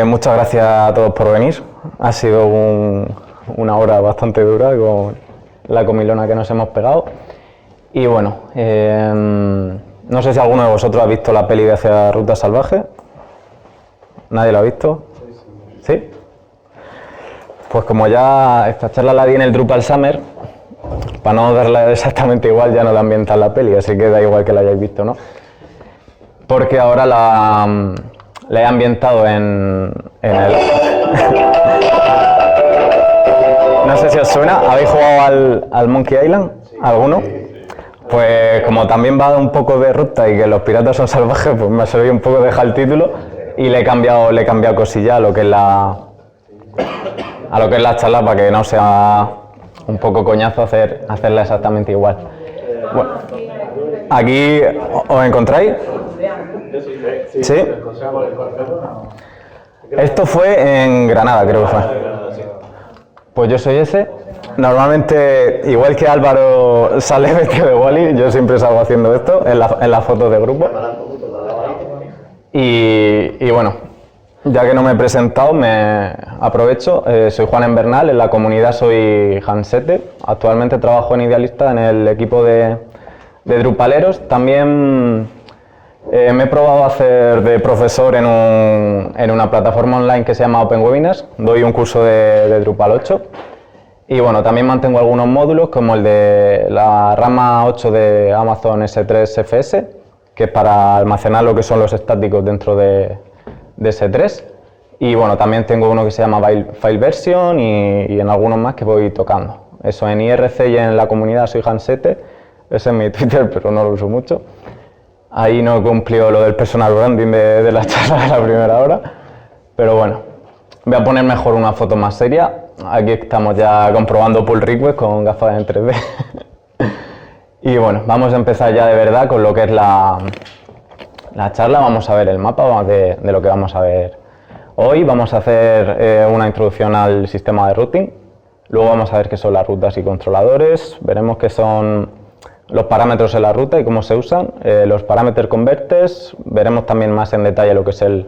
Muchas gracias a todos por venir. Ha sido una hora bastante dura con la comilona que nos hemos pegado. Y bueno, no sé si alguno de vosotros ha visto la peli de Hacia Ruta Salvaje. ¿Nadie la ha visto? ¿Sí? Pues como ya esta charla la di en el Drupal Summer, para no darla exactamente igual, ya no la ambienta la peli, así que da igual que la hayáis visto, ¿no? Porque ahora la he ambientado en el... No sé si os suena, ¿habéis jugado al Monkey Island? ¿Alguno? Pues como también va un poco de ruta y que los piratas son salvajes, pues me ha servido un poco dejar el título y le he cambiado cosilla a lo que es la charla para que no sea un poco coñazo hacerla exactamente igual. Bueno, aquí os encontráis. ¿Sí? Esto fue en Granada, creo que fue. Pues yo soy ese. Normalmente, igual que Álvaro sale vestido de Wally, yo siempre salgo haciendo esto en las fotos de grupo. Y bueno, ya que no me he presentado, me aprovecho. Soy Juan Enbernal, en la comunidad soy Hansete. Actualmente trabajo en Idealista en el equipo de Drupaleros. También me he probado a hacer de profesor en una plataforma online que se llama Open Webinars. Doy un curso de Drupal 8. Y bueno, también mantengo algunos módulos como el de la rama 8 de Amazon S3 FS, que es para almacenar lo que son los estáticos dentro de S3. Y bueno, también tengo uno que se llama File Version y en algunos más que voy tocando. Eso en IRC y en la comunidad soy Hansete. Ese es mi Twitter, pero no lo uso mucho. Ahí no he cumplido lo del personal branding de la charla de la primera hora. Pero bueno, voy a poner mejor una foto más seria. Aquí estamos ya comprobando pull request con gafas en 3D. Y bueno, vamos a empezar ya de verdad con lo que es la charla. Vamos a ver el mapa de lo que vamos a ver hoy. Vamos a hacer una introducción al sistema de routing. Luego vamos a ver qué son las rutas y controladores. Veremos qué son los parámetros en la ruta y cómo se usan. Los parámetros converters. Veremos también más en detalle lo que es el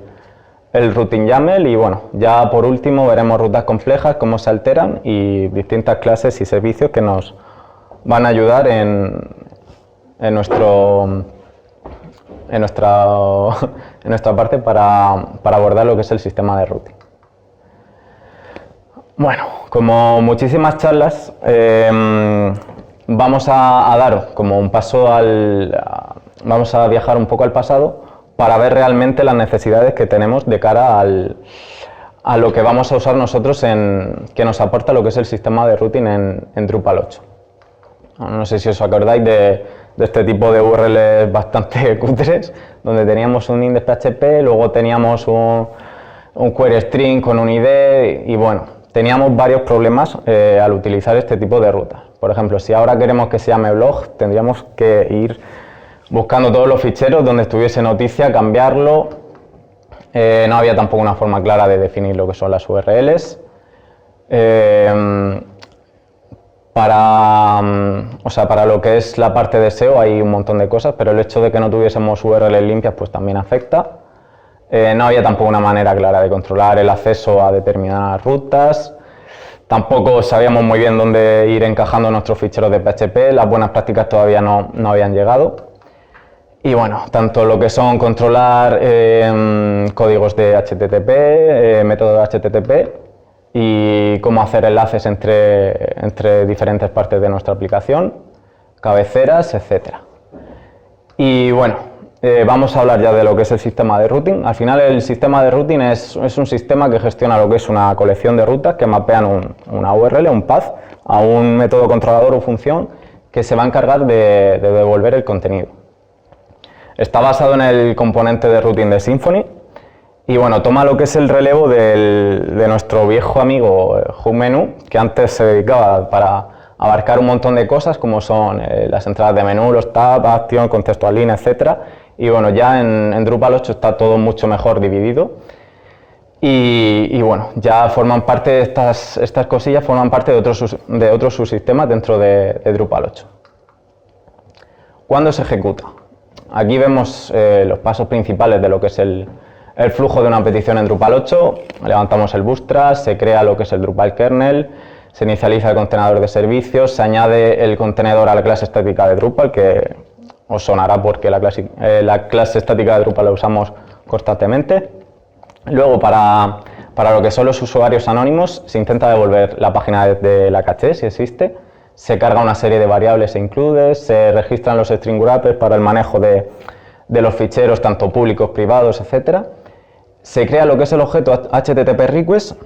routing YAML y bueno, ya por último veremos rutas complejas, cómo se alteran y distintas clases y servicios que nos van a ayudar en nuestra parte para abordar lo que es el sistema de routing. Bueno, como muchísimas charlas, vamos a dar como un paso vamos a viajar un poco al pasado para ver realmente las necesidades que tenemos de cara a lo que vamos a usar nosotros que nos aporta lo que es el sistema de routing en Drupal 8. No sé si os acordáis de este tipo de URLs bastante cutres, donde teníamos un index.php, luego teníamos un query string con un ID y bueno, teníamos varios problemas al utilizar este tipo de rutas. Por ejemplo, si ahora queremos que se llame blog, tendríamos que ir buscando todos los ficheros donde estuviese noticia, cambiarlo. No había tampoco una forma clara de definir lo que son las URLs. Para lo que es la parte de SEO hay un montón de cosas, pero el hecho de que no tuviésemos URLs limpias pues también afecta. No había tampoco una manera clara de controlar el acceso a determinadas rutas. Tampoco sabíamos muy bien dónde ir encajando nuestros ficheros de PHP. Las buenas prácticas todavía no habían llegado. Y bueno, tanto lo que son controlar códigos de HTTP, métodos de HTTP y cómo hacer enlaces entre diferentes partes de nuestra aplicación, cabeceras, etc. Y bueno, vamos a hablar ya de lo que es el sistema de routing. Al final el sistema de routing es un sistema que gestiona lo que es una colección de rutas que mapean una URL, un path, a un método controlador o función que se va a encargar de devolver el contenido. Está basado en el componente de routing de Symfony y bueno, toma lo que es el relevo de nuestro viejo amigo HubMenu, que antes se dedicaba para abarcar un montón de cosas como son las entradas de menú, los tabs, action, contextual line, etc. Y bueno, ya en Drupal 8 está todo mucho mejor dividido y bueno, ya forman parte de estas cosillas, forman parte de otros subsistemas dentro de Drupal 8. ¿Cuándo se ejecuta? Aquí vemos los pasos principales de lo que es el el flujo de una petición en Drupal 8, levantamos el bootstrap, se crea lo que es el Drupal kernel, se inicializa el contenedor de servicios, se añade el contenedor a la clase estática de Drupal, que os sonará porque la clase estática de Drupal la usamos constantemente. Luego, para lo que son los usuarios anónimos, se intenta devolver la página de la caché, si existe, se carga una serie de variables e includes, se registran los string wrappers para el manejo de los ficheros, tanto públicos, privados, etc. Se crea lo que es el objeto HTTP request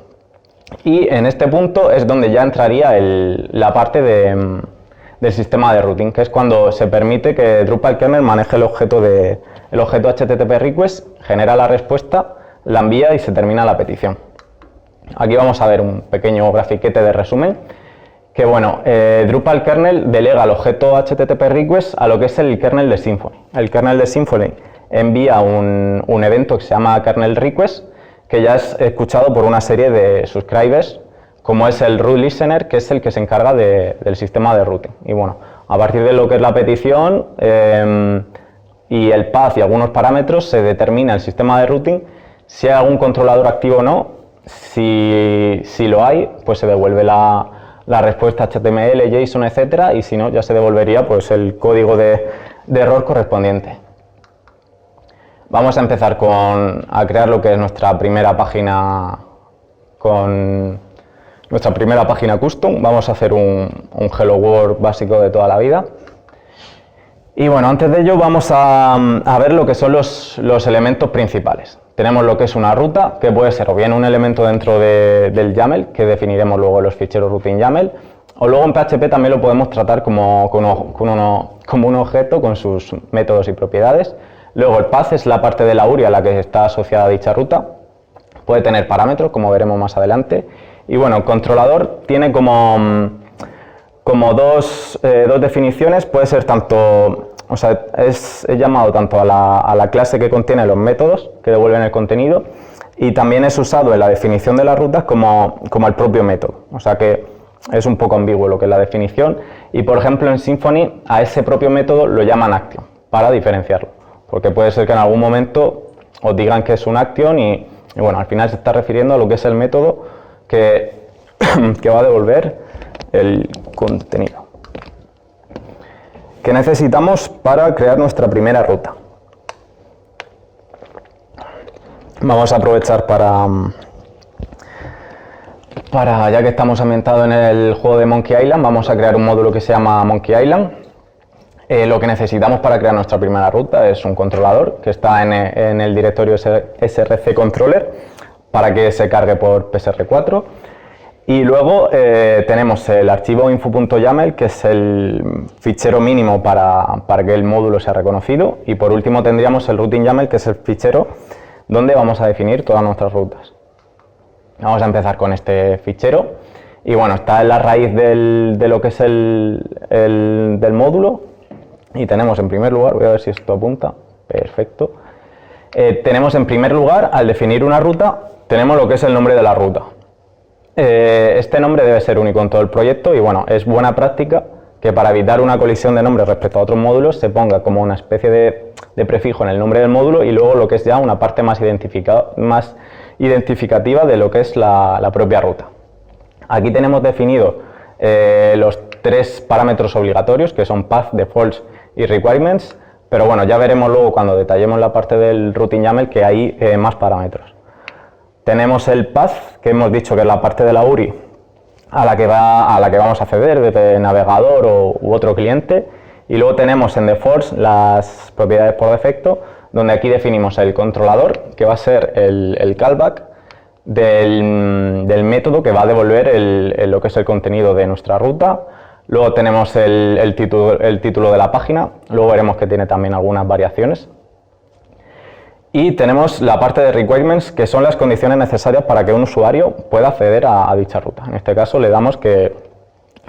y en este punto es donde ya entraría la parte del sistema de routing, que es cuando se permite que Drupal kernel maneje el objeto HTTP request, genera la respuesta, la envía y se termina la petición. Aquí vamos a ver un pequeño grafiquete de resumen. Que bueno, Drupal kernel delega el objeto HTTP request a lo que es el kernel de Symfony. El kernel de Symfony envía un evento que se llama kernel request, que ya es escuchado por una serie de subscribers, como es el root listener, que es el que se encarga del sistema de routing. Y bueno, a partir de lo que es la petición y el path y algunos parámetros, se determina el sistema de routing, si hay algún controlador activo o no. Si lo hay, pues se devuelve la respuesta HTML, JSON, etcétera, y si no, ya se devolvería pues el código de error correspondiente. Vamos a empezar a crear lo que es nuestra primera página custom. Vamos a hacer un Hello World básico de toda la vida. Y bueno, antes de ello vamos a ver lo que son los elementos principales. Tenemos lo que es una ruta, que puede ser o bien un elemento dentro del YAML, que definiremos luego en los ficheros routine YAML, o luego en PHP también lo podemos tratar como un objeto con sus métodos y propiedades. Luego el path es la parte de la URI a la que está asociada dicha ruta. Puede tener parámetros, como veremos más adelante. Y bueno, el controlador tiene como dos definiciones. Puede ser tanto... O sea, es llamado tanto a la clase que contiene los métodos que devuelven el contenido y también es usado en la definición de las rutas como el propio método. O sea que es un poco ambiguo lo que es la definición y, por ejemplo, en Symfony a ese propio método lo llaman action para diferenciarlo. Porque puede ser que en algún momento os digan que es un action y bueno, al final se está refiriendo a lo que es el método que va a devolver el contenido. ¿Qué necesitamos para crear nuestra primera ruta? Vamos a aprovechar ya que estamos ambientados en el juego de Monkey Island, vamos a crear un módulo que se llama Monkey Island. Lo que necesitamos para crear nuestra primera ruta es un controlador que está en el directorio src controller para que se cargue por psr4. Y luego tenemos el archivo info.yaml, que es el fichero mínimo para que el módulo sea reconocido. Y por último tendríamos el routing YAML, que es el fichero donde vamos a definir todas nuestras rutas. Vamos a empezar con este fichero. Y bueno, está en la raíz de lo que es del módulo. Y tenemos en primer lugar, voy a ver si esto apunta, perfecto. Tenemos en primer lugar, al definir una ruta, tenemos lo que es el nombre de la ruta. Este nombre debe ser único en todo el proyecto y bueno, es buena práctica que para evitar una colisión de nombres respecto a otros módulos se ponga como una especie de prefijo en el nombre del módulo y luego lo que es ya una parte más identificativa de lo que es la propia ruta. Aquí tenemos definido los tres parámetros obligatorios que son path, defaults y requirements, pero bueno, ya veremos luego cuando detallemos la parte del routing YAML que hay más parámetros. Tenemos el path, que hemos dicho que es la parte de la URI a la que vamos a acceder desde navegador u otro cliente. Y luego tenemos en defaults las propiedades por defecto, donde aquí definimos el controlador, que va a ser el callback del método que va a devolver lo que es el contenido de nuestra ruta. Luego tenemos el título de la página, luego veremos que tiene también algunas variaciones. Y tenemos la parte de requirements, que son las condiciones necesarias para que un usuario pueda acceder a dicha ruta. En este caso le damos que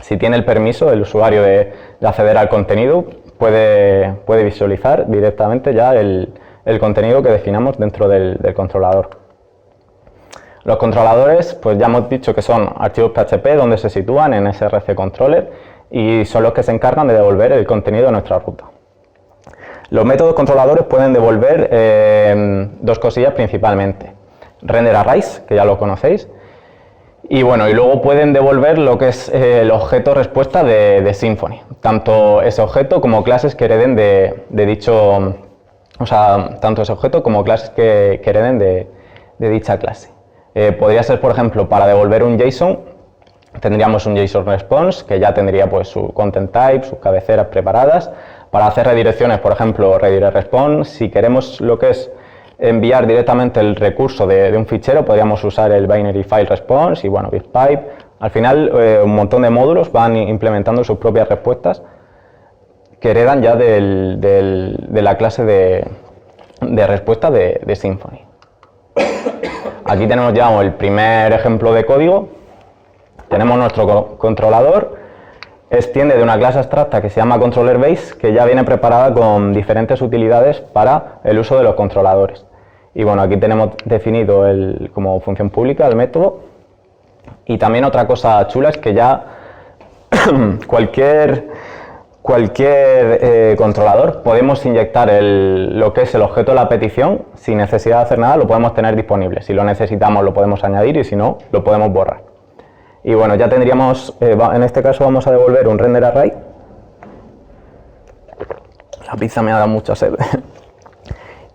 si tiene el permiso el usuario de acceder al contenido, puede visualizar directamente ya el contenido que definamos dentro del controlador. Los controladores, pues ya hemos dicho que son archivos PHP donde se sitúan en src controller y son los que se encargan de devolver el contenido de nuestra ruta. Los métodos controladores pueden devolver dos cosillas principalmente. Render arrays, que ya lo conocéis, y bueno, y luego pueden devolver lo que es el objeto respuesta de Symfony, tanto ese objeto como clases que hereden de dicho, o sea, tanto ese objeto como clases que hereden de dicha clase. Podría ser, por ejemplo, para devolver un JSON, tendríamos un JSON response, que ya tendría pues su content type, sus cabeceras preparadas. Para hacer redirecciones, por ejemplo, redirect response, si queremos lo que es enviar directamente el recurso de un fichero, podríamos usar el binary file response y bueno, bitpipe. Al final, un montón de módulos van implementando sus propias respuestas que heredan ya de la clase de respuesta de Symfony. Aquí tenemos ya el primer ejemplo de código. Tenemos nuestro controlador, extiende de una clase abstracta que se llama ControllerBase, que ya viene preparada con diferentes utilidades para el uso de los controladores. Y bueno, aquí tenemos definido como función pública el método. Y también otra cosa chula es que ya cualquier controlador podemos inyectar lo que es el objeto de la petición sin necesidad de hacer nada, lo podemos tener disponible. Si lo necesitamos lo podemos añadir y si no, lo podemos borrar. Y bueno, ya tendríamos, en este caso vamos a devolver un render array. La pizza me ha dado mucha sed.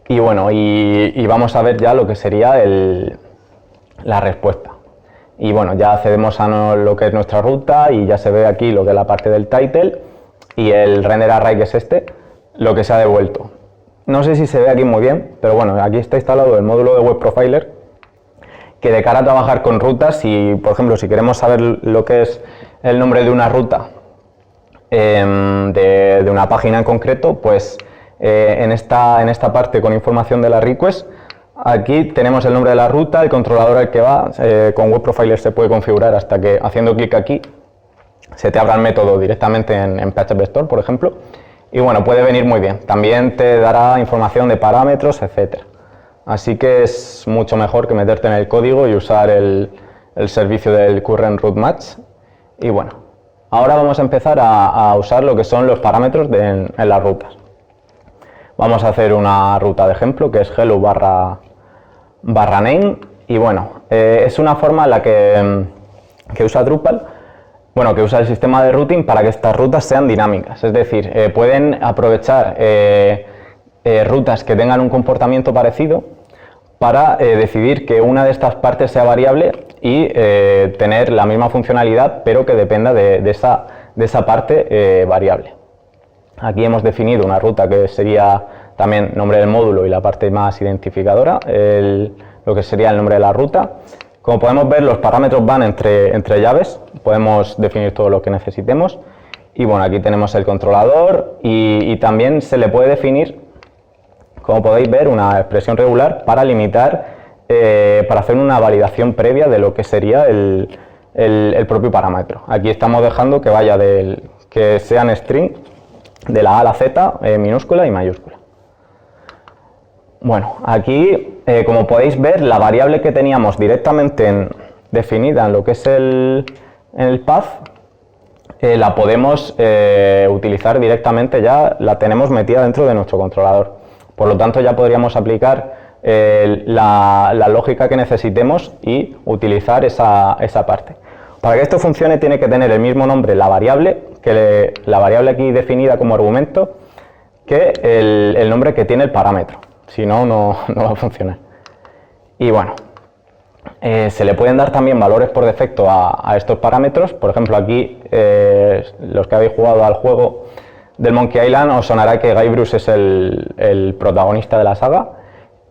Y bueno, y vamos a ver ya lo que sería la respuesta. Y bueno, ya accedemos a lo que es nuestra ruta y ya se ve aquí lo que es la parte del title y el render array, que es lo que se ha devuelto. No sé si se ve aquí muy bien, pero bueno, aquí está instalado el módulo de Web Profiler, que de cara a trabajar con rutas, y por ejemplo, si queremos saber lo que es el nombre de una ruta de una página en concreto, pues en esta parte con información de la request, aquí tenemos el nombre de la ruta, el controlador al que va. Con Web Profiler se puede configurar hasta que haciendo clic aquí se te abra el método directamente en PHP Store, por ejemplo, y bueno, puede venir muy bien. También te dará información de parámetros, etcétera. Así que es mucho mejor que meterte en el código y usar el servicio del Current Route Match. Y bueno, ahora vamos a empezar a usar lo que son los parámetros en las rutas. Vamos a hacer una ruta de ejemplo que es hello barra name, y bueno, es una forma en la que usa Drupal, bueno, que usa el sistema de routing para que estas rutas sean dinámicas, es decir, pueden aprovechar rutas que tengan un comportamiento parecido para decidir que una de estas partes sea variable y tener la misma funcionalidad, pero que dependa de esa parte variable. Aquí hemos definido una ruta que sería también nombre del módulo y la parte más identificadora, lo que sería el nombre de la ruta. Como podemos ver, los parámetros van entre llaves, podemos definir todo lo que necesitemos. Y bueno, aquí tenemos el controlador y también se le puede definir, como podéis ver, una expresión regular para limitar, para hacer una validación previa de lo que sería el propio parámetro. Aquí estamos dejando que vaya que sean string de la A a la Z, minúscula y mayúscula. Bueno, aquí, como podéis ver, la variable que teníamos directamente definida en lo que es el path, la podemos utilizar directamente, ya la tenemos metida dentro de nuestro controlador. Por lo tanto, ya podríamos aplicar la lógica que necesitemos y utilizar esa parte. Para que esto funcione tiene que tener el mismo nombre la variable, la variable aquí definida como argumento, que el nombre que tiene el parámetro. Si no, no va a funcionar. Y bueno, se le pueden dar también valores por defecto a estos parámetros. Por ejemplo, aquí, los que habéis jugado al juego del Monkey Island, os sonará que Guybrush es el protagonista de la saga.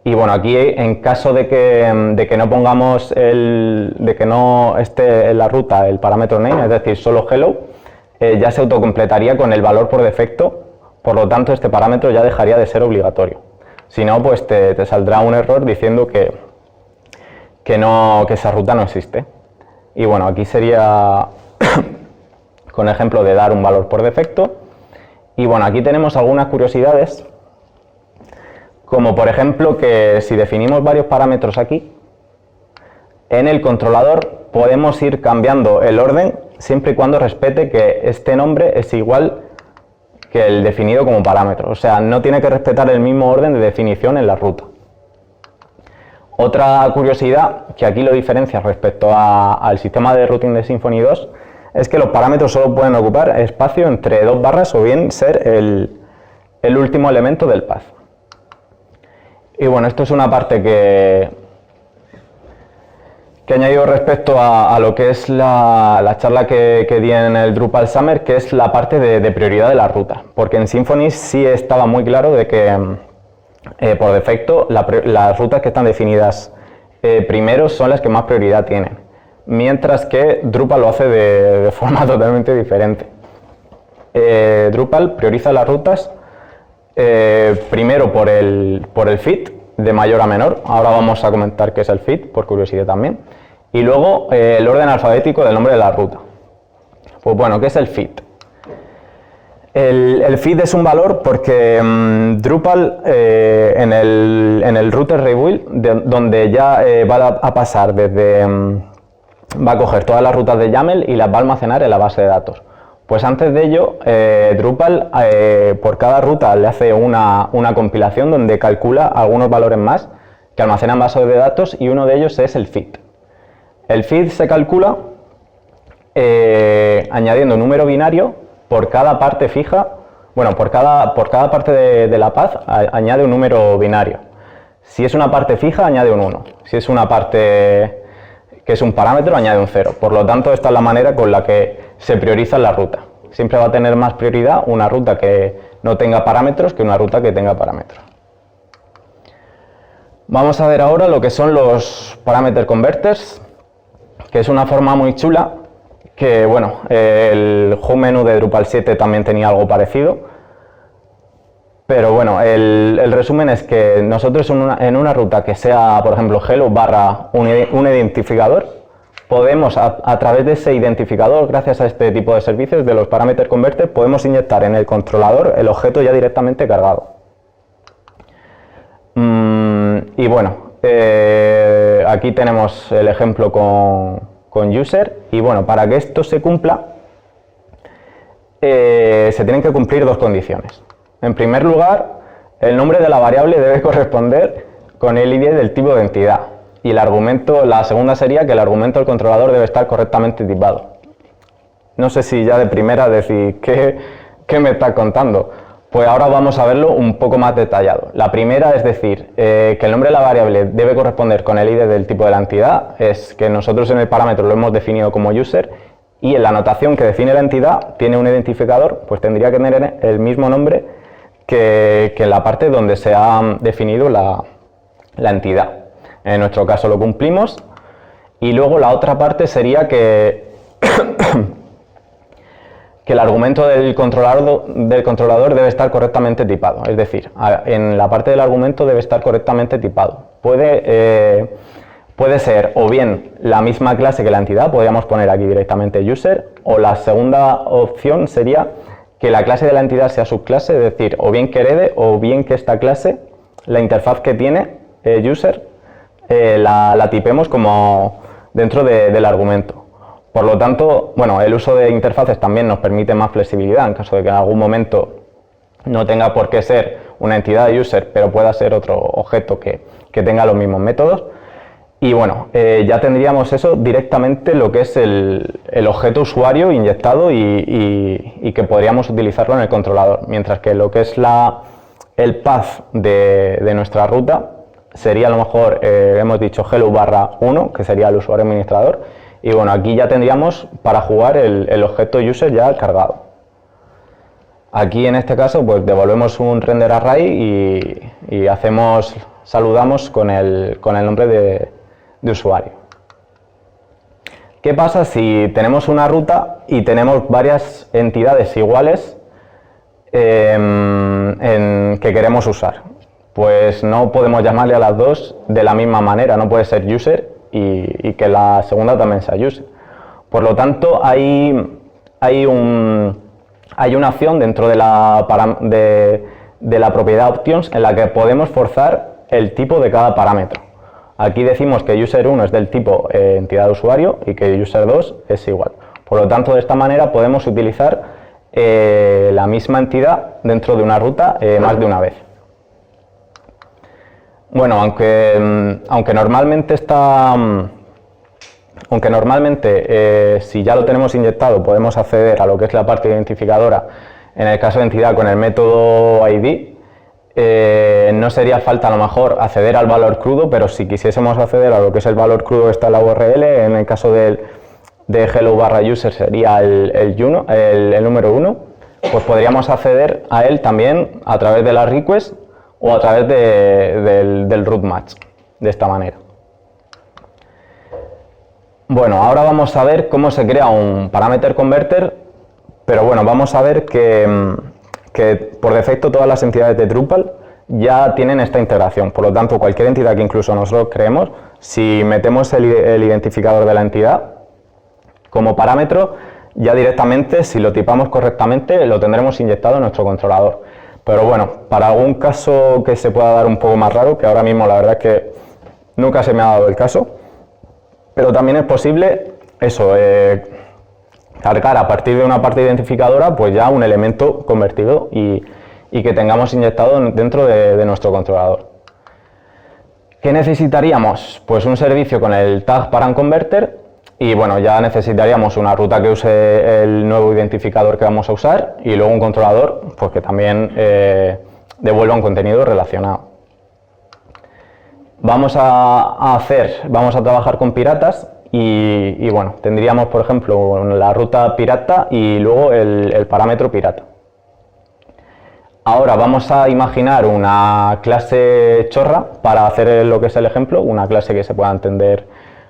Y bueno, aquí en caso de que no pongamos de que no esté en la ruta el parámetro name, es decir, solo hello, ya se autocompletaría con el valor por defecto. Por lo tanto, este parámetro ya dejaría de ser obligatorio. Si no, pues te saldrá un error diciendo que esa ruta no existe. Y bueno, aquí sería con ejemplo de dar un valor por defecto. Y bueno, aquí tenemos algunas curiosidades, como por ejemplo que si definimos varios parámetros aquí, en el controlador podemos ir cambiando el orden siempre y cuando respete que este nombre es igual que el definido como parámetro. O sea, no tiene que respetar el mismo orden de definición en la ruta. Otra curiosidad que aquí lo diferencia respecto al sistema de routing de Symfony 2 es que los parámetros solo pueden ocupar espacio entre dos barras o bien ser el último elemento del path. Y bueno, esto es una parte que he añadido respecto a lo que es la charla que di en el Drupal Summer, que es la parte de prioridad de la ruta, porque en Symfony sí estaba muy claro de que por defecto las rutas que están definidas primero son las que más prioridad tienen, mientras que Drupal lo hace de forma totalmente diferente. Drupal prioriza las rutas primero por el fit, de mayor a menor. Ahora vamos a comentar qué es el fit, por curiosidad también. Y luego el orden alfabético del nombre de la ruta. Pues bueno, ¿qué es el fit? El feed es un valor porque Drupal en el router rebuild, donde ya va a pasar desde... va a coger todas las rutas de YAML y las va a almacenar en la base de datos. Pues antes de ello, Drupal por cada ruta le hace una compilación donde calcula algunos valores más que almacena en bases de datos, y uno de ellos es el feed. El feed se calcula añadiendo un número binario por cada parte fija. Bueno, por cada parte de la path añade un número binario. Si es una parte fija, añade un 1. Si es una parte que es un parámetro, añade un 0. Por lo tanto, esta es la manera con la que se prioriza la ruta. Siempre va a tener más prioridad una ruta que no tenga parámetros que una ruta que tenga parámetros. Vamos a ver ahora lo que son los parameter converters, que es una forma muy chula, que bueno, el home menu de Drupal 7 también tenía algo parecido, pero bueno, el resumen es que nosotros en una ruta que sea, por ejemplo, hello barra un identificador, podemos a través de ese identificador, gracias a este tipo de servicios de los parameter converters, podemos inyectar en el controlador el objeto ya directamente cargado. Y bueno, aquí tenemos el ejemplo con user, y bueno, para que esto se cumpla se tienen que cumplir dos condiciones. En primer lugar, el nombre de la variable debe corresponder con el ID del tipo de entidad, y la segunda sería que el argumento del controlador debe estar correctamente tipado. No sé si ya de primera decís ¿qué me está contando? Pues ahora vamos a verlo un poco más detallado. La primera es decir, que el nombre de la variable debe corresponder con el ID del tipo de la entidad, es que nosotros en el parámetro lo hemos definido como user, y en la anotación que define la entidad tiene un identificador, pues tendría que tener el mismo nombre que en la parte donde se ha definido la entidad. En nuestro caso lo cumplimos, y luego la otra parte sería que el argumento del controlador debe estar correctamente tipado, es decir, en la parte del argumento debe estar correctamente tipado. Puede ser o bien la misma clase que la entidad, podríamos poner aquí directamente user, o la segunda opción sería que la clase de la entidad sea subclase, es decir, o bien que herede o bien que esta clase, la interfaz que tiene user, la tipemos como dentro del argumento. Por lo tanto, bueno, el uso de interfaces también nos permite más flexibilidad en caso de que en algún momento no tenga por qué ser una entidad de user, pero pueda ser otro objeto que tenga los mismos métodos. Y bueno, ya tendríamos eso directamente lo que es el objeto usuario inyectado y que podríamos utilizarlo en el controlador, mientras que lo que es el path de nuestra ruta sería a lo mejor, hemos dicho hello barra 1, que sería el usuario administrador, y bueno, aquí ya tendríamos para jugar el objeto user ya cargado. Aquí en este caso pues devolvemos un render array y saludamos con el nombre de usuario. ¿Qué pasa si tenemos una ruta y tenemos varias entidades iguales que queremos usar? Pues no podemos llamarle a las dos de la misma manera, no puede ser user y que la segunda también sea user. Por lo tanto, hay una opción dentro de la propiedad options en la que podemos forzar el tipo de cada parámetro. Aquí decimos que user 1 es del tipo entidad de usuario y que user 2 es igual. Por lo tanto, de esta manera podemos utilizar la misma entidad dentro de una ruta más de una vez. Bueno, aunque normalmente si ya lo tenemos inyectado podemos acceder a lo que es la parte identificadora, en el caso de entidad con el método ID, no sería falta a lo mejor acceder al valor crudo, pero si quisiésemos acceder a lo que es el valor crudo que está en la URL, en el caso de hello/user sería el número 1, pues podríamos acceder a él también a través de la request o a través del root match, de esta manera. Bueno, ahora vamos a ver cómo se crea un parameter converter, pero bueno, vamos a ver que por defecto todas las entidades de Drupal ya tienen esta integración. Por lo tanto, cualquier entidad que incluso nosotros creemos, si metemos el identificador de la entidad como parámetro, ya directamente, si lo tipamos correctamente, lo tendremos inyectado en nuestro controlador. Pero bueno, para algún caso que se pueda dar un poco más raro, que ahora mismo la verdad es que nunca se me ha dado el caso, pero también es posible eso, cargar a partir de una parte identificadora pues ya un elemento convertido y que tengamos inyectado dentro de nuestro controlador. ¿Qué necesitaríamos? Pues un servicio con el tag paramConverter y bueno, ya necesitaríamos una ruta que use el nuevo identificador que vamos a usar y luego un controlador pues que también devuelva un contenido relacionado. Vamos a trabajar con piratas y bueno, tendríamos por ejemplo la ruta pirata y luego el parámetro pirata. Ahora vamos a imaginar una clase chorra para hacer lo que es el ejemplo, una clase que se pueda entender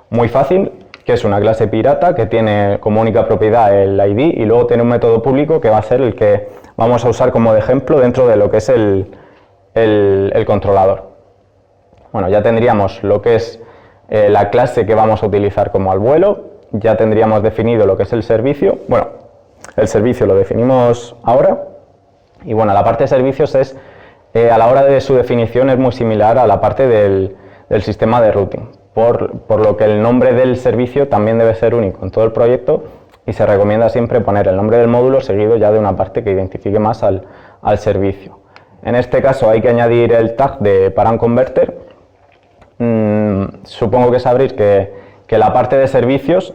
muy fácil, que es una clase pirata que tiene como única propiedad el ID y luego tiene un método público que va a ser el que vamos a usar como de ejemplo dentro de lo que es el controlador. Bueno, ya tendríamos lo que es la clase que vamos a utilizar como al vuelo, ya tendríamos definido lo que es el servicio. Bueno, el servicio lo definimos ahora y bueno, la parte de servicios es, a la hora de su definición es muy similar a la parte del sistema de routing, por lo que el nombre del servicio también debe ser único en todo el proyecto y se recomienda siempre poner el nombre del módulo seguido ya de una parte que identifique más al servicio. En este caso hay que añadir el tag de paramConverter. Supongo que sabréis que la parte de servicios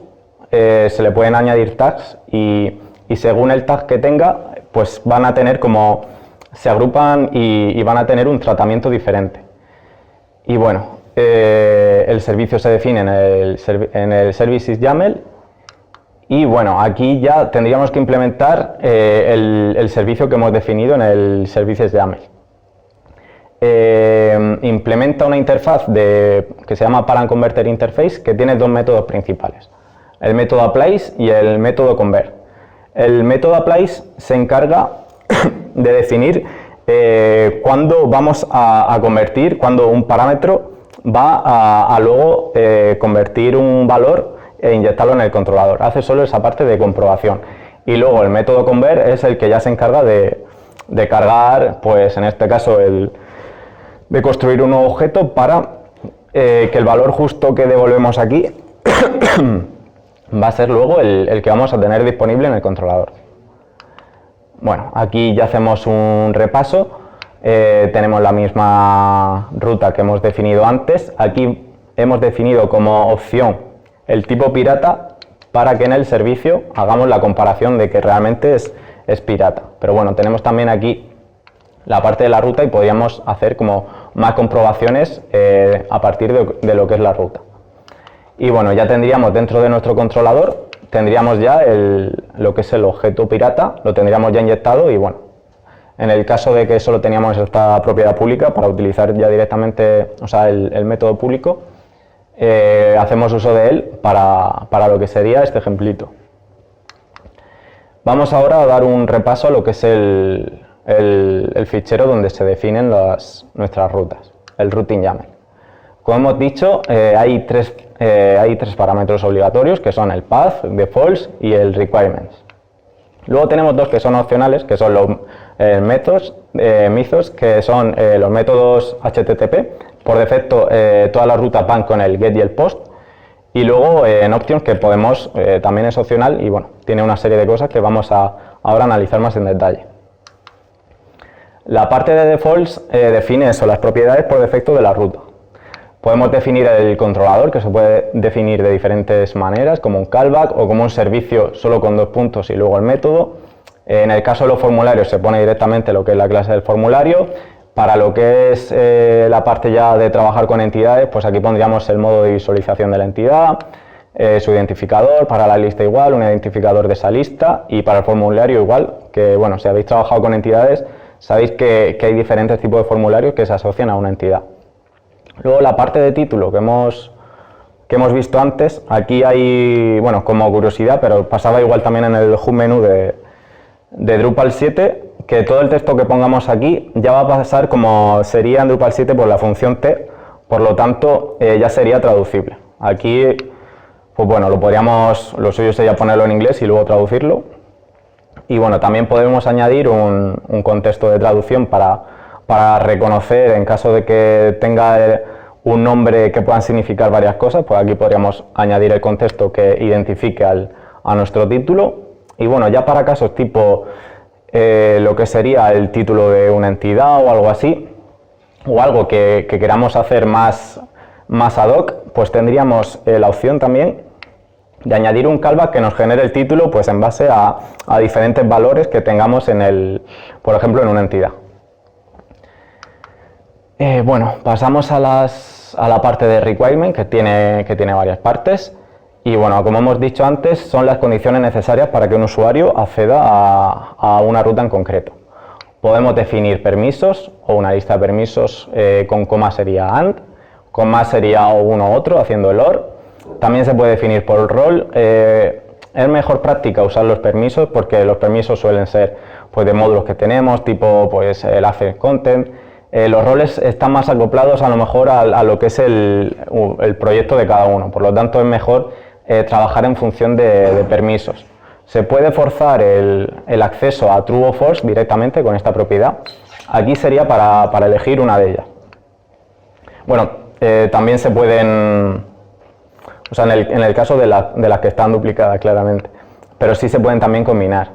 se le pueden añadir tags y según el tag que tenga, pues van a tener como, se agrupan y van a tener un tratamiento diferente. Y bueno, el servicio se define en el services YAML y bueno, aquí ya tendríamos que implementar el servicio que hemos definido en el services YAML. Implementa una interfaz que se llama paramConverter Interface que tiene dos métodos principales, el método applies y el método convert. El método applies se encarga de definir cuándo vamos a convertir, cuando un parámetro va a luego convertir un valor e inyectarlo en el controlador. Hace solo esa parte de comprobación y luego el método convert es el que ya se encarga de cargar, pues en este caso de construir un nuevo objeto para que el valor justo que devolvemos aquí va a ser luego el que vamos a tener disponible en el controlador. Bueno, aquí ya hacemos un repaso, tenemos la misma ruta que hemos definido antes, aquí hemos definido como opción el tipo pirata para que en el servicio hagamos la comparación de que realmente es pirata, pero bueno, tenemos también aquí la parte de la ruta y podríamos hacer como más comprobaciones a partir de lo que es la ruta. Y bueno, ya tendríamos dentro de nuestro controlador, tendríamos ya lo que es el objeto pirata, lo tendríamos ya inyectado y bueno, en el caso de que solo teníamos esta propiedad pública para utilizar ya directamente, o sea, el método público, hacemos uso de él para lo que sería este ejemplito. Vamos ahora a dar un repaso a lo que es el fichero donde se definen nuestras rutas, el routing YAML. Como hemos dicho, hay tres parámetros obligatorios que son el path, defaults y el requirements. Luego tenemos dos que son opcionales, que son los methods, que son los métodos HTTP. Por defecto todas las rutas van con el get y el post Y luego en Options, que podemos, también es opcional y bueno, tiene una serie de cosas que vamos a ahora analizar más en detalle. La parte de Defaults define eso, las propiedades por defecto de la ruta. Podemos definir el controlador, que se puede definir de diferentes maneras, como un callback o como un servicio solo con 2 puntos y luego el método. En el caso de los formularios se pone directamente lo que es la clase del formulario. Para lo que es la parte ya de trabajar con entidades, pues aquí pondríamos el modo de visualización de la entidad, su identificador, para la lista igual, un identificador de esa lista, y para el formulario igual, que bueno, si habéis trabajado con entidades, sabéis que hay diferentes tipos de formularios que se asocian a una entidad. Luego la parte de título que hemos visto antes, aquí hay, bueno, como curiosidad, pero pasaba igual también en el hub menú de Drupal 7, que todo el texto que pongamos aquí ya va a pasar como sería en Drupal 7 por la función T, por lo tanto ya sería traducible. Aquí, pues bueno, lo suyo sería ponerlo en inglés y luego traducirlo. Y bueno, también podemos añadir un contexto de traducción para reconocer, en caso de que tenga un nombre que puedan significar varias cosas, pues aquí podríamos añadir el contexto que identifique a nuestro título. Y bueno, ya para casos tipo lo que sería el título de una entidad o algo así, o algo que queramos hacer más ad hoc, pues tendríamos la opción también de añadir un callback que nos genere el título pues en base a diferentes valores que tengamos por ejemplo, en una entidad. Bueno, pasamos a la parte de requirement, que tiene varias partes. Y bueno, como hemos dicho antes, son las condiciones necesarias para que un usuario acceda a una ruta en concreto. Podemos definir permisos o una lista de permisos, con coma sería AND, con más sería uno u otro, haciendo el OR. También se puede definir por rol. Es mejor práctica usar los permisos porque los permisos suelen ser pues, de módulos que tenemos, tipo pues, el Access Content. Los roles están más acoplados a lo mejor a lo que es el proyecto de cada uno, por lo tanto es mejor trabajar en función de permisos. Se puede forzar el acceso a True o False directamente con esta propiedad. Aquí sería para elegir una de ellas. Bueno, también se pueden, o sea, en el caso de las que están duplicadas claramente, pero sí se pueden también combinar.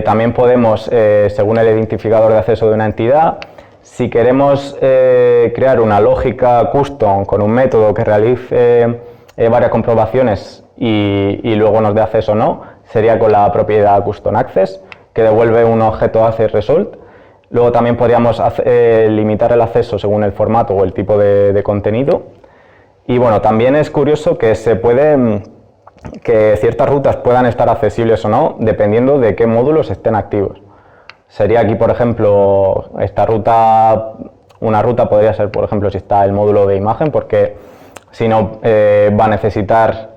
También podemos, según el identificador de acceso de una entidad, si queremos crear una lógica custom con un método que realice varias comprobaciones y luego nos dé acceso o no, sería con la propiedad custom access, que devuelve un objeto access result. Luego también podríamos limitar el acceso según el formato o el tipo de contenido. Y bueno, también es curioso que que ciertas rutas puedan estar accesibles o no, dependiendo de qué módulos estén activos. Sería aquí, por ejemplo, una ruta podría ser, por ejemplo, si está el módulo de imagen, porque si no va a necesitar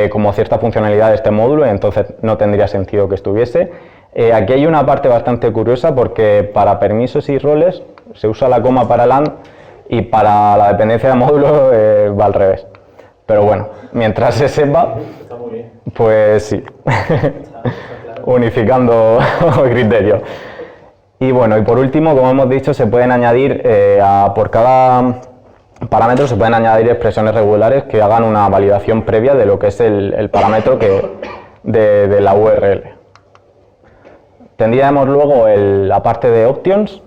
como cierta funcionalidad de este módulo y entonces no tendría sentido que estuviese. Aquí hay una parte bastante curiosa porque para permisos y roles se usa la coma para LAN y para la dependencia de módulo va al revés. Pero bueno, mientras se sepa, pues sí. Unificando criterios. Y bueno, y por último, como hemos dicho, se pueden añadir por cada parámetro se pueden añadir expresiones regulares que hagan una validación previa de lo que es el parámetro de la URL. Tendríamos luego la parte de options,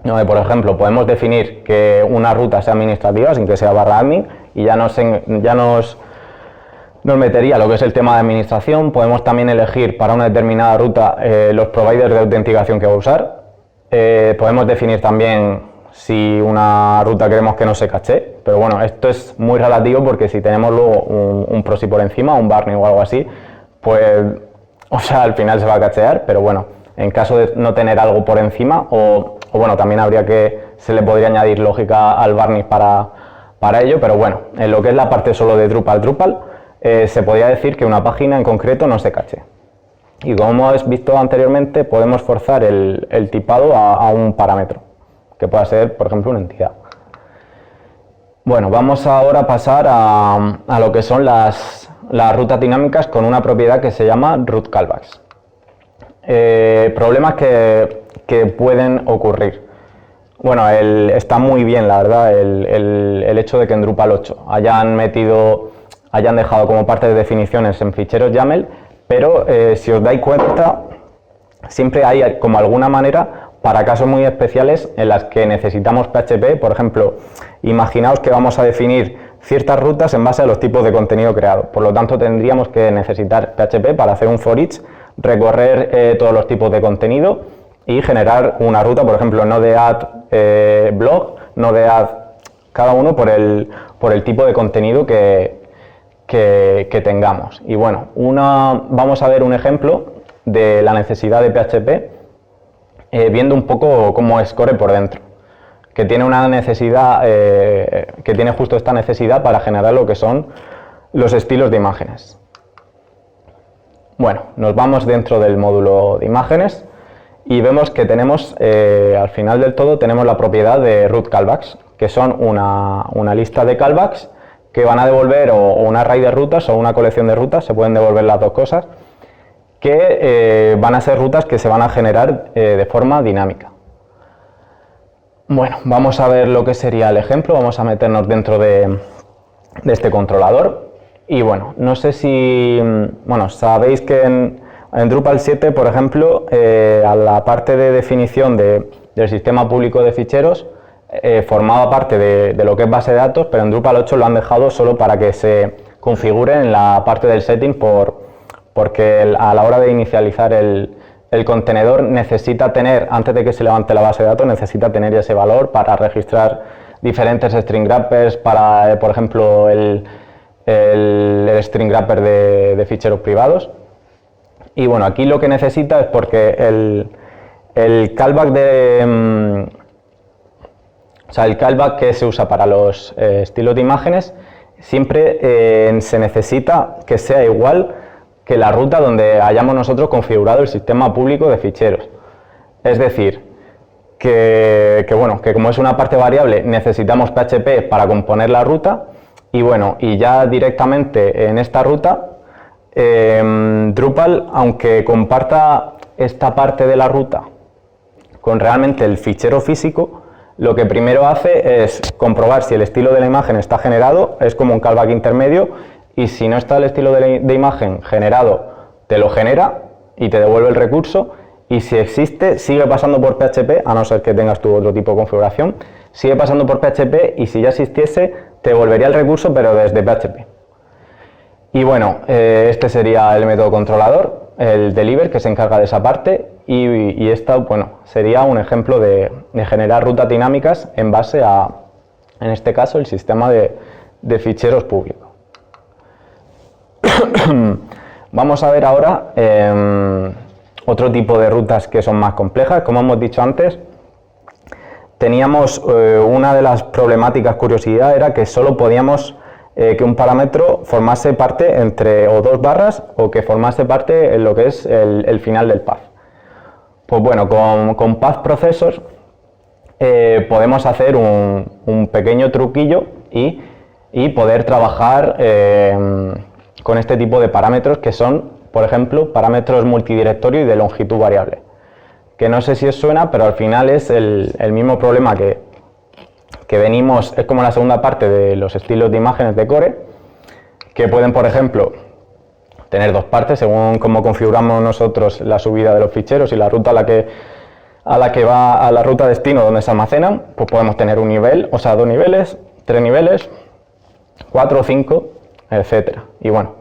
donde por ejemplo podemos definir que una ruta sea administrativa sin que sea /admin y ya nos metería lo que es el tema de administración. Podemos también elegir para una determinada ruta los providers de autenticación que va a usar. Podemos definir también si una ruta queremos que no se caché, pero bueno, esto es muy relativo porque si tenemos luego un proxy por encima, un varney o algo así, pues, o sea, al final se va a cachear, pero bueno, en caso de no tener algo por encima, o bueno, también se le podría añadir lógica al varney para ello, pero bueno, en lo que es la parte solo de Drupal, se podría decir que una página en concreto no se cache. Y como hemos visto anteriormente, podemos forzar el tipado a un parámetro, que pueda ser, por ejemplo, una entidad. Bueno, vamos ahora a pasar a lo que son las rutas dinámicas con una propiedad que se llama root callbacks. Problemas que pueden ocurrir. Bueno, está muy bien, la verdad, el hecho de que en Drupal 8 hayan metido hayan dejado como parte de definiciones en ficheros YAML, pero si os dais cuenta, siempre hay como alguna manera para casos muy especiales en las que necesitamos PHP. Por ejemplo, imaginaos que vamos a definir ciertas rutas en base a los tipos de contenido creados. Por lo tanto, tendríamos que necesitar PHP para hacer un for each, recorrer todos los tipos de contenido y generar una ruta, por ejemplo, no de add blog, no de add, cada uno por el tipo de contenido que tengamos. Y bueno, vamos a ver un ejemplo de la necesidad de PHP, viendo un poco cómo es Core por dentro, que tiene una necesidad, que tiene justo esta necesidad para generar lo que son los estilos de imágenes. Bueno, nos vamos dentro del módulo de imágenes y vemos que tenemos, al final del todo, tenemos la propiedad de root callbacks, que son una lista de callbacks que van a devolver o un array de rutas o una colección de rutas, se pueden devolver las dos cosas, que van a ser rutas que se van a generar de forma dinámica. Bueno, vamos a ver lo que sería el ejemplo, vamos a meternos dentro de este controlador. Y bueno, no sé si, sabéis que en Drupal 7, por ejemplo, a la parte de definición del sistema público de ficheros, formaba parte de lo que es base de datos, pero en Drupal 8 lo han dejado solo para que se configure en la parte del setting porque a la hora de inicializar el contenedor necesita tener, antes de que se levante la base de datos, necesita tener ese valor para registrar diferentes string wrappers, para, por ejemplo, el string wrapper de ficheros privados. Y bueno, aquí lo que necesita es porque el callback el callback que se usa para los estilos de imágenes siempre se necesita que sea igual que la ruta donde hayamos nosotros configurado el sistema público de ficheros. Es decir, que como es una parte variable necesitamos PHP para componer la ruta y ya directamente en esta ruta Drupal, aunque comparta esta parte de la ruta con realmente el fichero físico, lo que primero hace es comprobar si el estilo de la imagen está generado, es como un callback intermedio, y si no está el estilo de imagen generado, te lo genera y te devuelve el recurso, y si existe, sigue pasando por PHP, a no ser que tengas tu otro tipo de configuración, sigue pasando por PHP y si ya existiese, te devolvería el recurso, pero desde PHP. Y bueno, este sería el método controlador, el deliver, que se encarga de esa parte, y esta, sería un ejemplo de generar rutas dinámicas en base a, en este caso, el sistema de ficheros públicos. Vamos a ver ahora otro tipo de rutas que son más complejas. Como hemos dicho antes, teníamos una de las problemáticas, curiosidad, era que solo podíamos que un parámetro formase parte entre o dos barras o que formase parte en lo que es el final del path. Pues bueno, con path processors podemos hacer un pequeño truquillo y poder trabajar con este tipo de parámetros que son, por ejemplo, parámetros multidirectorio y de longitud variable. Que no sé si os suena, pero al final es el mismo problema que venimos, es como la segunda parte de los estilos de imágenes de Core, que pueden, por ejemplo, tener dos partes según cómo configuramos nosotros la subida de los ficheros y la ruta a la que va a la ruta destino donde se almacenan. Pues podemos tener un nivel, o sea, 2 niveles, 3 niveles, 4 o 5, etcétera. Y bueno,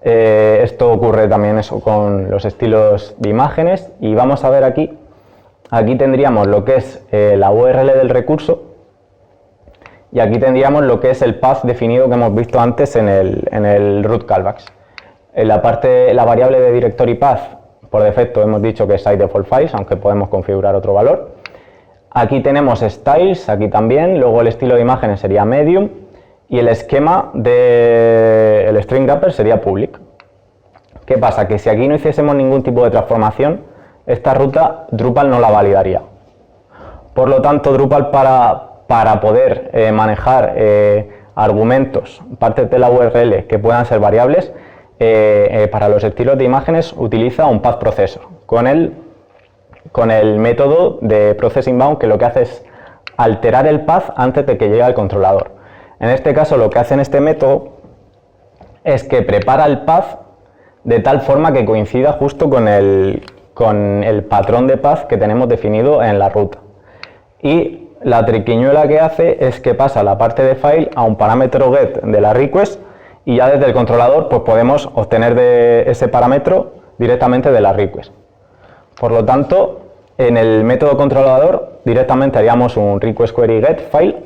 esto ocurre también eso con los estilos de imágenes, y vamos a ver aquí tendríamos lo que es la URL del recurso, y aquí tendríamos lo que es el path definido que hemos visto antes en el root callbacks. En la variable de directory path, por defecto hemos dicho que es siteDefaultFiles, aunque podemos configurar otro valor. Aquí tenemos styles, aquí también, luego el estilo de imágenes sería medium, y el esquema del string wrapper sería public. ¿Qué pasa? Que si aquí no hiciésemos ningún tipo de transformación, esta ruta Drupal no la validaría. Por lo tanto, Drupal para poder manejar argumentos, partes de la URL que puedan ser variables, para los estilos de imágenes utiliza un path processor con el método de processing bound, que lo que hace es alterar el path antes de que llegue al controlador. En este caso, lo que hace en este método es que prepara el path de tal forma que coincida justo con el patrón de path que tenemos definido en la ruta. Y la triquiñuela que hace es que pasa la parte de file a un parámetro get de la request y ya desde el controlador pues podemos obtener de ese parámetro directamente de la request. Por lo tanto, en el método controlador directamente haríamos un request query get file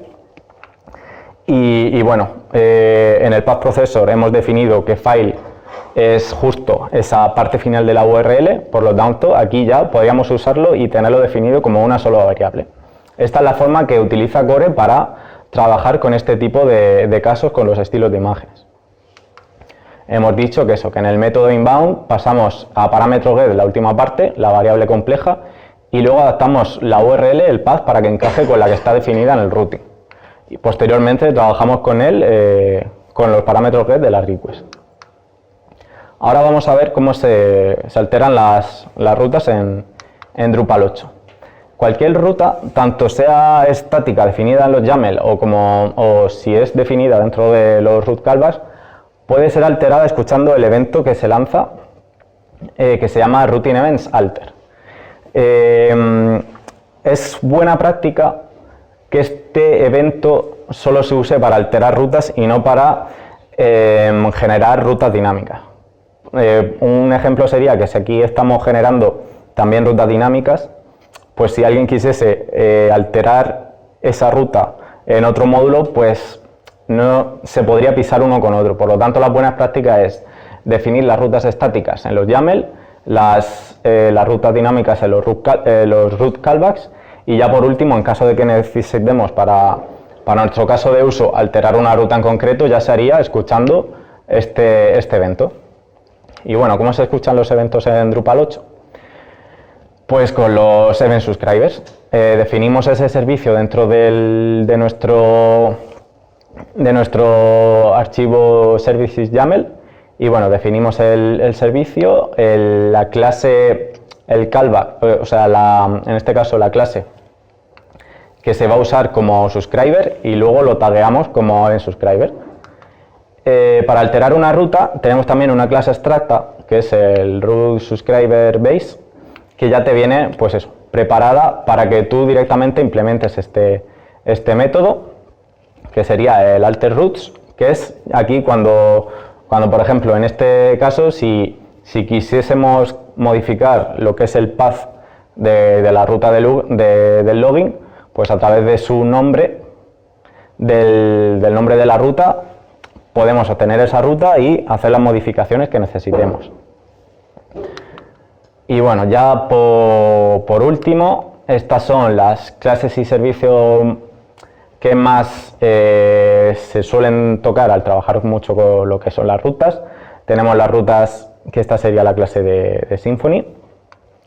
y bueno, en el path processor hemos definido que file es justo esa parte final de la URL, por lo tanto aquí ya podríamos usarlo y tenerlo definido como una sola variable. Esta es la forma que utiliza Core para trabajar con este tipo de casos con los estilos de imágenes. Hemos dicho que en el método inbound pasamos a parámetro get la última parte, la variable compleja, y luego adaptamos la URL, el path, para que encaje con la que está definida en el routing. Y posteriormente trabajamos con él, con los parámetros get de la request. Ahora vamos a ver cómo se alteran las rutas en Drupal 8. Cualquier ruta, tanto sea estática definida en los YAML o si es definida dentro de los root callbacks, puede ser alterada escuchando el evento que se lanza, que se llama Routine Events Alter. Es buena práctica que este evento solo se use para alterar rutas y no para generar rutas dinámicas. Un ejemplo sería que si aquí estamos generando también rutas dinámicas, pues si alguien quisiese alterar esa ruta en otro módulo, pues no se podría pisar uno con otro. Por lo tanto, las buenas prácticas es definir las rutas estáticas en los YAML, las rutas dinámicas en los root callbacks y ya por último, en caso de que necesitemos para nuestro caso de uso alterar una ruta en concreto, ya se haría escuchando este evento. Y bueno, ¿cómo se escuchan los eventos en Drupal 8? Pues con los event subscribers. Definimos ese servicio dentro de nuestro archivo services YAML y bueno, definimos el servicio, la clase, el callback, o sea, en este caso la clase que se va a usar como subscriber y luego lo tagueamos como event subscriber. Para alterar una ruta tenemos también una clase abstracta que es el root subscriber base, que ya te viene pues eso, preparada para que tú directamente implementes este método, que sería el alter routes, que es aquí cuando por ejemplo en este caso si quisiésemos modificar lo que es el path de la ruta del login, pues a través de su nombre, del nombre de la ruta, podemos obtener esa ruta y hacer las modificaciones que necesitemos. Y bueno, ya por último, estas son las clases y servicios que más se suelen tocar al trabajar mucho con lo que son las rutas. Tenemos las rutas, que esta sería la clase de Symfony.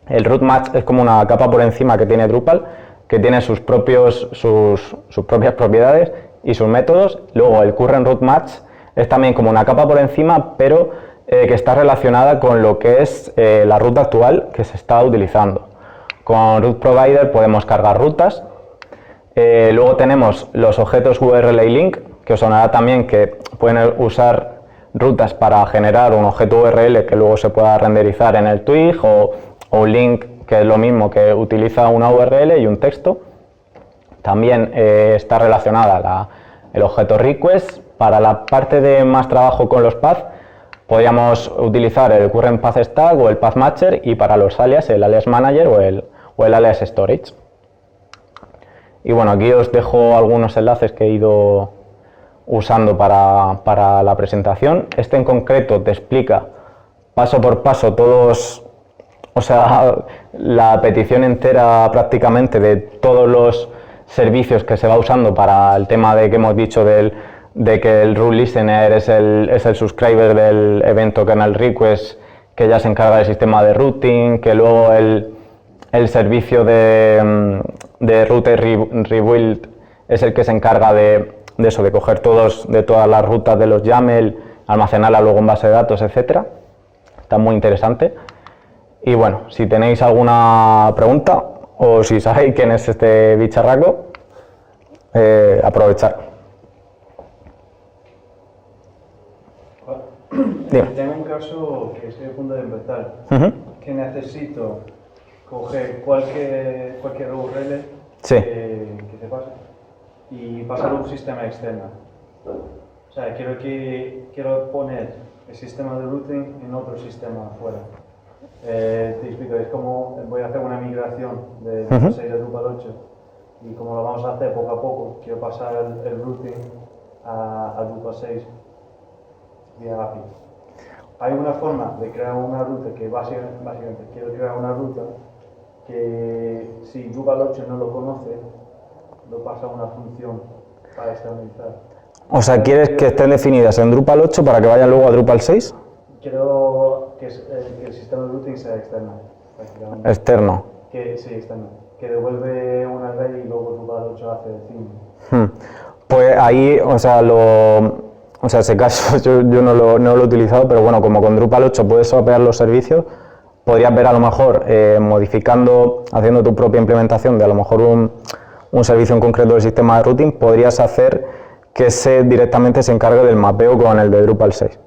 El root match es como una capa por encima que tiene Drupal, que tiene sus propias propiedades y sus métodos. Luego el current root match es también como una capa por encima, pero que está relacionada con lo que es la ruta actual que se está utilizando. Con root provider podemos cargar rutas. Luego tenemos los objetos URL y link, que os sonará también que pueden usar rutas para generar un objeto URL que luego se pueda renderizar en el twig, o un link, que es lo mismo, que utiliza una URL y un texto. También está relacionada el objeto request. Para la parte de más trabajo con los paths, podríamos utilizar el current path stack o el path matcher, y para los alias el alias manager o el alias storage. Y bueno, aquí os dejo algunos enlaces que he ido usando para la presentación. Este en concreto te explica paso por paso la petición entera prácticamente de todos los servicios que se va usando para el tema de que hemos dicho de que el root listener es el subscriber del evento kernel request, que ya se encarga del sistema de routing, que luego el servicio de router rebuild es el que se encarga de coger todas las rutas de los YAML, almacenarlas luego en base de datos, etcétera. Está muy interesante. Y bueno, si tenéis alguna pregunta o si sabéis quién es este bicharraco, aprovechar. Dime. Tengo un caso que estoy a punto de empezar, que necesito coger cualquier URL Sí. que se pase y pasarlo a un sistema externo. O sea, quiero poner el sistema de routing en otro sistema afuera. Te explico, es como voy a hacer una migración de Drupal 6 a Drupal 8 y como lo vamos a hacer poco a poco, quiero pasar el routing a Drupal 6 vía API. Hay una forma de crear una ruta que básicamente quiero crear una ruta que si Drupal 8 no lo conoce, lo pasa a una función para estabilizar. O sea, ¿quieres que estén definidas en Drupal 8 para que vayan luego a Drupal 6? Quiero que el sistema de routing sea externo. Externo. Sí, externo. Que devuelve una array y luego Drupal 8 hace el theme. Pues ahí, o sea, ese caso yo no lo he utilizado, pero bueno, como con Drupal 8 puedes swapear los servicios, podrías ver a lo mejor modificando, haciendo tu propia implementación de a lo mejor un servicio en concreto del sistema de routing, podrías hacer que ese directamente se encargue del mapeo con el de Drupal 6.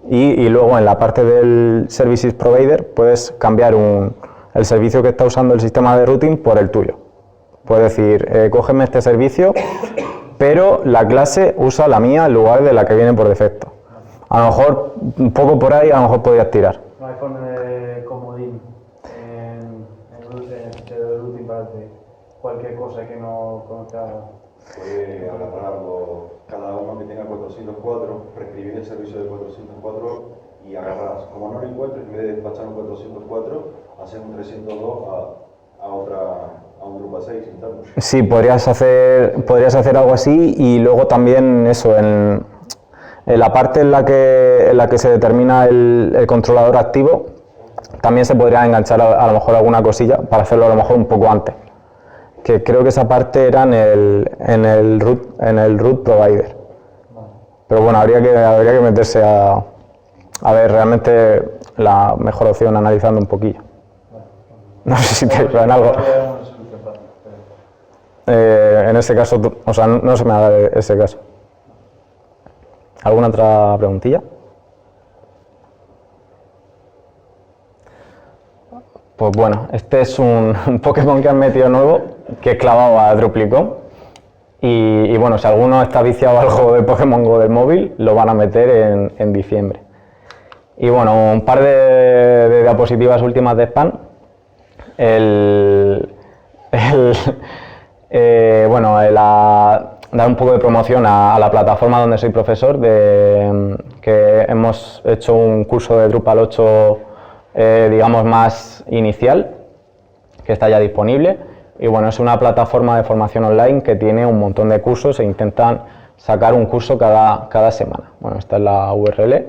Y luego en la parte del Services Provider puedes cambiar el servicio que está usando el sistema de routing por el tuyo. Puedes decir, cógeme este servicio, pero la clase usa la mía en lugar de la que viene por defecto. A lo mejor, un poco por ahí, a lo mejor podrías tirar. No hay forma de comodín en el routing para que cualquier cosa que no conozca. Puede agarrarlo, cada uno que tenga 404, prescribir el servicio de 404 y agarras, como no lo encuentres, en vez de despachar un 404, hacer un 302 a un Drupal 6 interno. Sí, podrías hacer algo así y luego también eso, en la parte en la que se determina el controlador activo, también se podría enganchar a lo mejor alguna cosilla para hacerlo a lo mejor un poco antes. Que creo que esa parte era en el root provider. Pero bueno, habría que meterse a ver realmente la mejor opción analizando un poquillo. No sé si te ayuda en algo. En ese caso, o sea, no se me ha dado ese caso. ¿Alguna otra preguntilla? Pues bueno, este es un Pokémon que han metido nuevo, que es clavado a Druplicon. Y bueno, si alguno está viciado al juego de Pokémon Go del móvil, lo van a meter en diciembre. Y bueno, un par de diapositivas últimas de spam. Dar un poco de promoción a la plataforma donde soy profesor, que hemos hecho un curso de Drupal 8 digamos más inicial, que está ya disponible, y bueno, es una plataforma de formación online que tiene un montón de cursos e intentan sacar un curso cada semana. Bueno, esta es la URL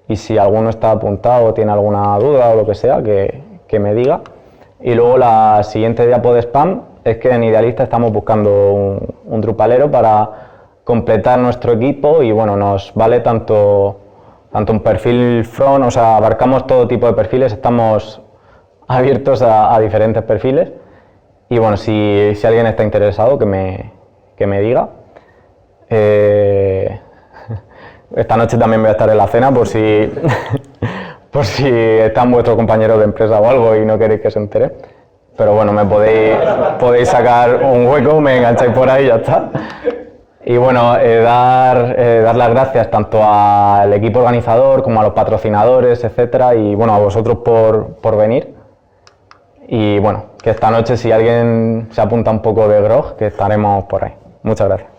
y si alguno está apuntado o tiene alguna duda o lo que sea, que me diga. Y luego la siguiente diapo de spam es que en Idealista estamos buscando un Drupalero para completar nuestro equipo y bueno, nos vale tanto un perfil front, o sea, abarcamos todo tipo de perfiles, estamos abiertos a diferentes perfiles y bueno, si alguien está interesado que me diga. Esta noche también voy a estar en la cena por si están vuestros compañeros de empresa o algo y no queréis que se entere. Pero bueno, me podéis sacar un hueco, me engancháis por ahí y ya está. Y bueno, dar las gracias tanto al equipo organizador como a los patrocinadores, etcétera, y bueno, a vosotros por venir. Y bueno, que esta noche si alguien se apunta un poco de grog, que estaremos por ahí. Muchas gracias.